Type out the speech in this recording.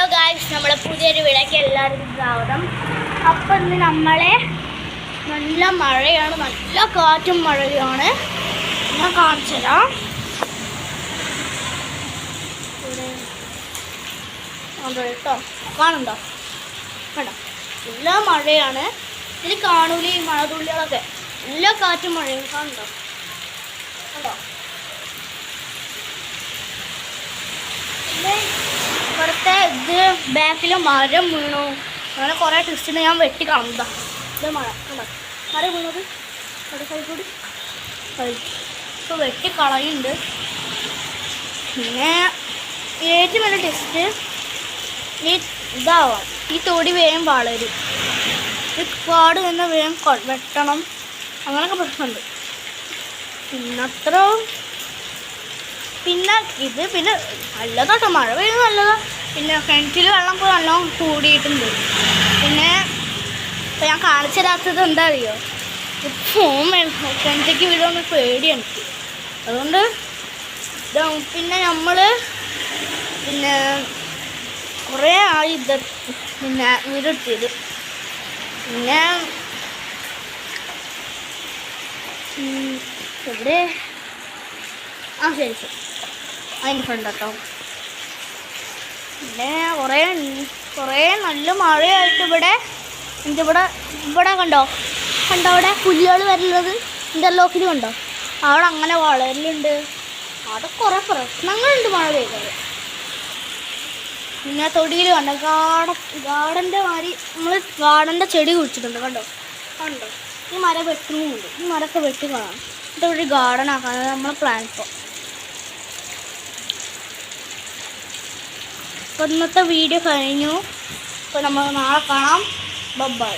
Hello guys, നമ്മളെ പുതിയൊരു വീഡിയോക്ക് എല്ലാവർക്കും സ്വാഗതം. അപ്പം ഇന്ന് നമ്മളെ നല്ല മഴയാണ്, നല്ല കാറ്റും മഴയാണ്. ഞാൻ കാണിച്ചു തരാം. കേട്ടോ, കാണുന്നുണ്ടോ? കേട്ടോ, നല്ല മഴയാണ്. ഇതിൽ കാണൂല ഈ മഴത്തുള്ളികളൊക്കെ. നല്ല കാറ്റും മഴയും കാണുന്നുണ്ടോ? കേട്ടോ, ഇവിടുത്തെ ഇത് ബാക്കിൽ മരം വീണു. അങ്ങനെ കുറേ ട്വിസ്റ്റിന് ഞാൻ വെട്ടി കളഞ്ഞതാ. ഇത് മഴ കണ്ടോ, മരം വീണത് അവിടെ സൈഡ് കൂടി ഇപ്പോൾ വെട്ടി കളയുന്നുണ്ട്. പിന്നെ ഏറ്റവും വലിയ ടെസ്റ്റ് ഈ ഇതാവാം, ഈ തൊടി വേഗം വളരും. ഈ പാട് തന്നെ വേഗം വെട്ടണം. അങ്ങനെയൊക്കെ പ്രശ്നമുണ്ട്. പിന്നത്ര പിന്നെ ഇത് പിന്നെ നല്ലതാട്ടോ, മഴ പെയ്യുന്നത് നല്ലതാ. പിന്നെ കിണറ്റിൽ വെള്ളം ഇപ്പോൾ നല്ലോണം കൂടിയിട്ടുണ്ട്. പിന്നെ ഇപ്പം ഞാൻ കാണിച്ചു തരാത്തത് എന്താ അറിയോ, ഫോൺ കിണറ്റിലേക്ക് വീഴുമെന്ന് പേടിയാണ് എനിക്ക്. അതുകൊണ്ട് പിന്നെ നമ്മൾ പിന്നെ കുറേ ആയി ഇത് പിന്നെ വീടെടുത്തിയത്. പിന്നെ എവിടെ ശരി അതിൻ്റെ ഫ്രണ്ട് കേട്ടോ. പിന്നെ കുറേ നല്ല മഴയായിട്ട് ഇവിടെ കണ്ടോ അവിടെ പുലികൾ വരുന്നത് ഇൻ്റർലോക്കിൽ കണ്ടോ, അവിടെ അങ്ങനെ വളരലുണ്ട്. അവിടെ കുറേ പ്രശ്നങ്ങളുണ്ട് മഴ പെയ്തത്. പിന്നെ തൊടിയിൽ കണ്ടോ ഗാർഡൻ്റെ മാതിരി നമ്മൾ ഗാർഡൻ്റെ ചെടി കുഴിച്ചിട്ടുണ്ട്. കണ്ടോ ഈ മരം വെട്ടുന്നുണ്ട്. ഈ മരമൊക്കെ വെട്ടി കാണാം. ഇതൊരു ഗാർഡൻ ആക്കാൻ നമ്മളെ പ്ലാൻ. ഇപ്പോൾ ഇന്നത്തെ വീഡിയോ കഴിഞ്ഞു. ഇപ്പോൾ നമ്മൾ നാളെ കാണാം. ബൈ.